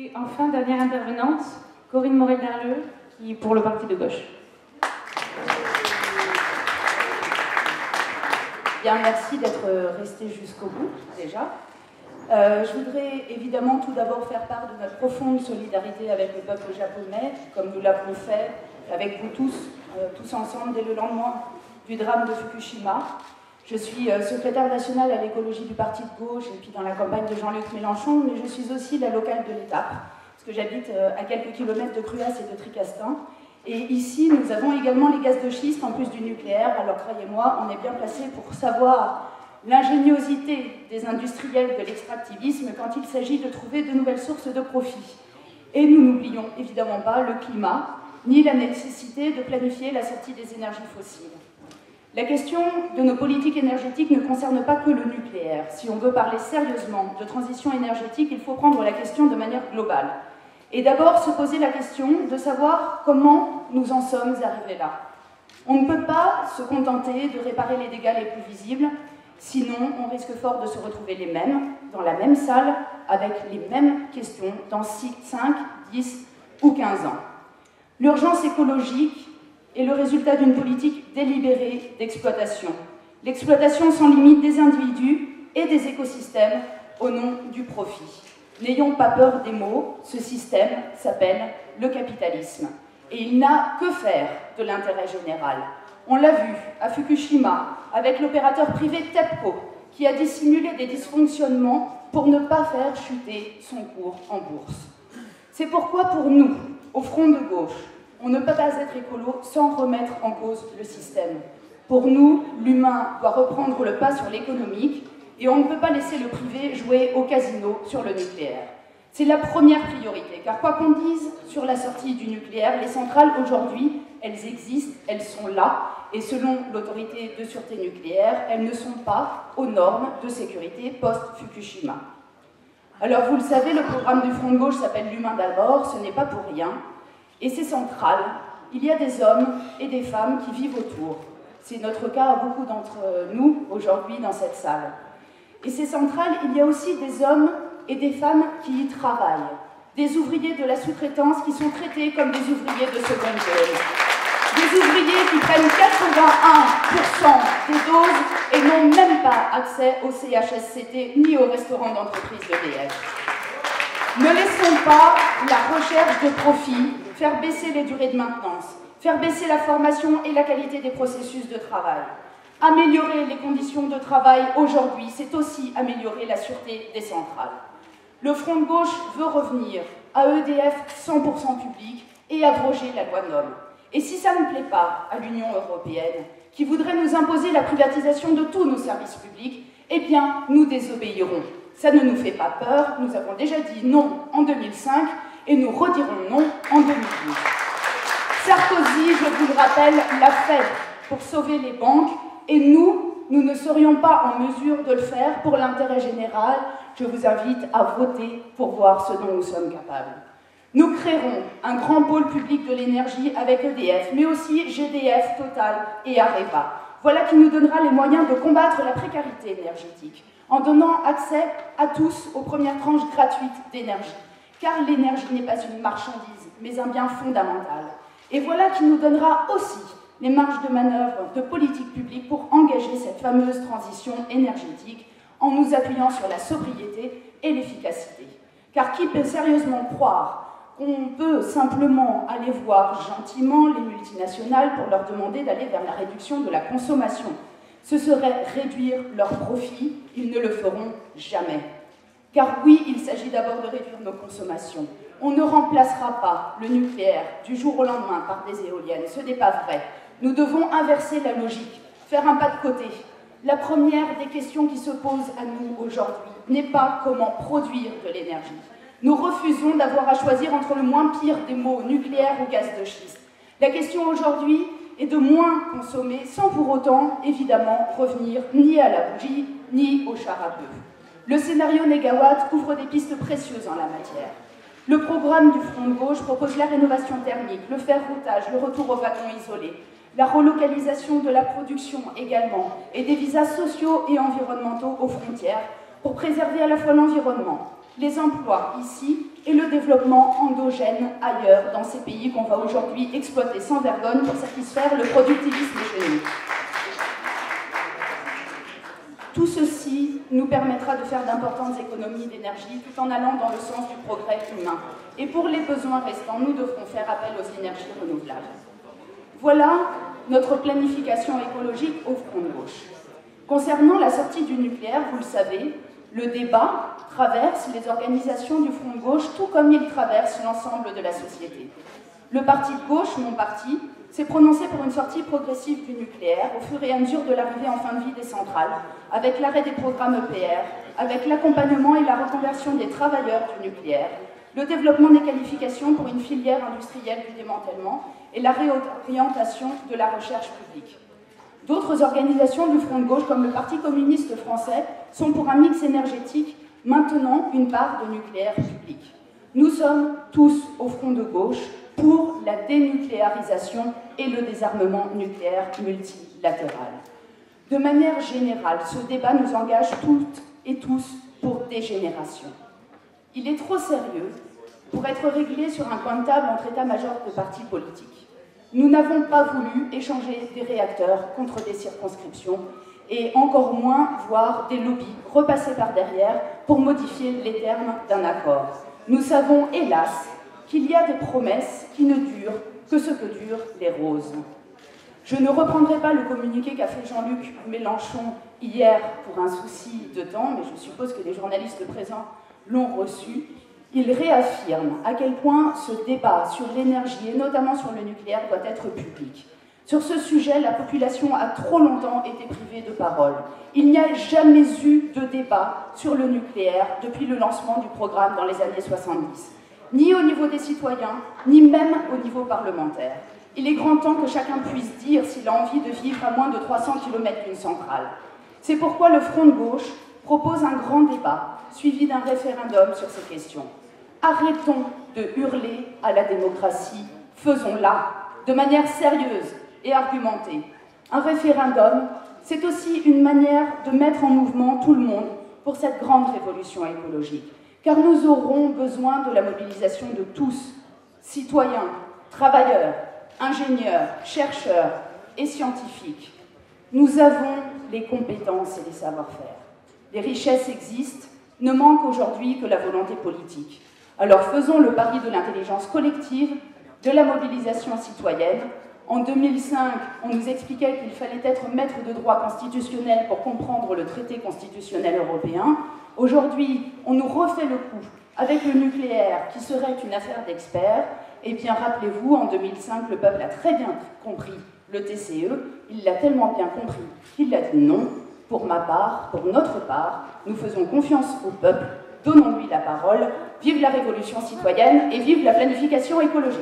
Et enfin, dernière intervenante, Corinne Morel-Darleux, qui pour le parti de gauche. Bien, merci d'être resté jusqu'au bout, déjà. Je voudrais évidemment tout d'abord faire part de notre profonde solidarité avec le peuple japonais, comme nous l'avons fait avec vous tous ensemble dès le lendemain du drame de Fukushima. Je suis secrétaire nationale à l'écologie du parti de gauche et puis dans la campagne de Jean-Luc Mélenchon, mais je suis aussi la locale de l'Étape, parce que j'habite à quelques kilomètres de Cruas et de Tricastin. Et ici, nous avons également les gaz de schiste en plus du nucléaire. Alors, croyez-moi, on est bien placé pour savoir l'ingéniosité des industriels de l'extractivisme quand il s'agit de trouver de nouvelles sources de profit. Et nous n'oublions évidemment pas le climat, ni la nécessité de planifier la sortie des énergies fossiles. La question de nos politiques énergétiques ne concerne pas que le nucléaire. Si on veut parler sérieusement de transition énergétique, il faut prendre la question de manière globale. Et d'abord se poser la question de savoir comment nous en sommes arrivés là. On ne peut pas se contenter de réparer les dégâts les plus visibles, sinon on risque fort de se retrouver les mêmes, dans la même salle, avec les mêmes questions dans 5, 10 ou 15 ans. L'urgence écologique est le résultat d'une politique délibérée d'exploitation. L'exploitation sans limite des individus et des écosystèmes au nom du profit. N'ayons pas peur des mots, ce système s'appelle le capitalisme. Et il n'a que faire de l'intérêt général. On l'a vu à Fukushima avec l'opérateur privé TEPCO qui a dissimulé des dysfonctionnements pour ne pas faire chuter son cours en bourse. C'est pourquoi pour nous, au front de gauche, on ne peut pas être écolo sans remettre en cause le système. Pour nous, l'humain doit reprendre le pas sur l'économique et on ne peut pas laisser le privé jouer au casino sur le nucléaire. C'est la première priorité, car quoi qu'on dise sur la sortie du nucléaire, les centrales aujourd'hui, elles existent, elles sont là, et selon l'autorité de sûreté nucléaire, elles ne sont pas aux normes de sécurité post-Fukushima. Alors vous le savez, le programme du Front de gauche s'appelle l'humain d'abord, ce n'est pas pour rien. Et ces centrales, il y a des hommes et des femmes qui vivent autour. C'est notre cas à beaucoup d'entre nous aujourd'hui dans cette salle. Et ces centrales, il y a aussi des hommes et des femmes qui y travaillent. Des ouvriers de la sous-traitance qui sont traités comme des ouvriers de seconde zone. Des ouvriers qui prennent 81% des doses et n'ont même pas accès au CHSCT ni au restaurant d'entreprise d'EDF. Ne laissons pas la recherche de profit faire baisser les durées de maintenance, faire baisser la formation et la qualité des processus de travail. Améliorer les conditions de travail aujourd'hui, c'est aussi améliorer la sûreté des centrales. Le Front de gauche veut revenir à EDF 100% public et abroger la loi NOM. Et si ça ne plaît pas à l'Union européenne, qui voudrait nous imposer la privatisation de tous nos services publics, eh bien, nous désobéirons. Ça ne nous fait pas peur, nous avons déjà dit non en 2005 et nous redirons non en 2012. Sarkozy, je vous le rappelle, l'a fait pour sauver les banques et nous ne serions pas en mesure de le faire pour l'intérêt général. Je vous invite à voter pour voir ce dont nous sommes capables. Nous créerons un grand pôle public de l'énergie avec EDF, mais aussi GDF, Total et Areva. Voilà qui nous donnera les moyens de combattre la précarité énergétique, en donnant accès à tous aux premières tranches gratuites d'énergie. Car l'énergie n'est pas une marchandise, mais un bien fondamental. Et voilà qui nous donnera aussi les marges de manœuvre de politique publique pour engager cette fameuse transition énergétique en nous appuyant sur la sobriété et l'efficacité. Car qui peut sérieusement croire qu'on peut simplement aller voir gentiment les multinationales pour leur demander d'aller vers la réduction de la consommation? Ce serait réduire leurs profits, ils ne le feront jamais. Car oui, il s'agit d'abord de réduire nos consommations. On ne remplacera pas le nucléaire du jour au lendemain par des éoliennes, ce n'est pas vrai. Nous devons inverser la logique, faire un pas de côté. La première des questions qui se posent à nous aujourd'hui n'est pas comment produire de l'énergie. Nous refusons d'avoir à choisir entre le moins pire des mots, nucléaire ou gaz de schiste. La question aujourd'hui est de moins consommer sans pour autant, évidemment, revenir ni à la bougie, ni au char à bœuf. Le scénario Négawatt ouvre des pistes précieuses en la matière. Le programme du Front de gauche propose la rénovation thermique, le ferroutage, le retour aux wagons isolés, la relocalisation de la production également, et des visas sociaux et environnementaux aux frontières pour préserver à la fois l'environnement, les emplois ici et le développement endogène ailleurs, dans ces pays qu'on va aujourd'hui exploiter sans vergogne pour satisfaire le productivisme hégémonique. Tout ceci nous permettra de faire d'importantes économies d'énergie tout en allant dans le sens du progrès humain. Et pour les besoins restants, nous devrons faire appel aux énergies renouvelables. Voilà notre planification écologique au front de gauche. Concernant la sortie du nucléaire, vous le savez, le débat traverse les organisations du front de gauche tout comme il traverse l'ensemble de la société. Le parti de gauche, mon parti, s'est prononcé pour une sortie progressive du nucléaire au fur et à mesure de l'arrivée en fin de vie des centrales, avec l'arrêt des programmes EPR, avec l'accompagnement et la reconversion des travailleurs du nucléaire, le développement des qualifications pour une filière industrielle du démantèlement et la réorientation de la recherche publique. D'autres organisations du front de gauche, comme le Parti communiste français, sont pour un mix énergétique maintenant une part de nucléaire public. Nous sommes tous au front de gauche pour la dénucléarisation et le désarmement nucléaire multilatéral. De manière générale, ce débat nous engage toutes et tous pour des générations. Il est trop sérieux pour être réglé sur un coin de table entre états-majors de partis politiques. Nous n'avons pas voulu échanger des réacteurs contre des circonscriptions et encore moins voir des lobbies repasser par derrière pour modifier les termes d'un accord. Nous savons, hélas, qu'il y a des promesses qui ne durent que ce que durent les roses. Je ne reprendrai pas le communiqué qu'a fait Jean-Luc Mélenchon hier pour un souci de temps, mais je suppose que les journalistes présents l'ont reçu. Il réaffirme à quel point ce débat sur l'énergie, et notamment sur le nucléaire, doit être public. Sur ce sujet, la population a trop longtemps été privée de parole. Il n'y a jamais eu de débat sur le nucléaire depuis le lancement du programme dans les années 70. Ni au niveau des citoyens, ni même au niveau parlementaire. Il est grand temps que chacun puisse dire s'il a envie de vivre à moins de 300 km d'une centrale. C'est pourquoi le Front de gauche propose un grand débat, suivi d'un référendum sur ces questions. Arrêtons de hurler à la démocratie, faisons-la, de manière sérieuse et argumentée. Un référendum, c'est aussi une manière de mettre en mouvement tout le monde pour cette grande révolution écologique. Car nous aurons besoin de la mobilisation de tous, citoyens, travailleurs, ingénieurs, chercheurs et scientifiques. Nous avons les compétences et les savoir-faire. Les richesses existent, ne manque aujourd'hui que la volonté politique. Alors faisons le pari de l'intelligence collective, de la mobilisation citoyenne. En 2005, on nous expliquait qu'il fallait être maître de droit constitutionnel pour comprendre le traité constitutionnel européen. Aujourd'hui, on nous refait le coup avec le nucléaire qui serait une affaire d'experts. Eh bien, rappelez-vous, en 2005, le peuple a très bien compris le TCE. Il l'a tellement bien compris qu'il a dit non. Pour ma part, pour notre part, nous faisons confiance au peuple. Donnons-lui la parole. Vive la révolution citoyenne et vive la planification écologique.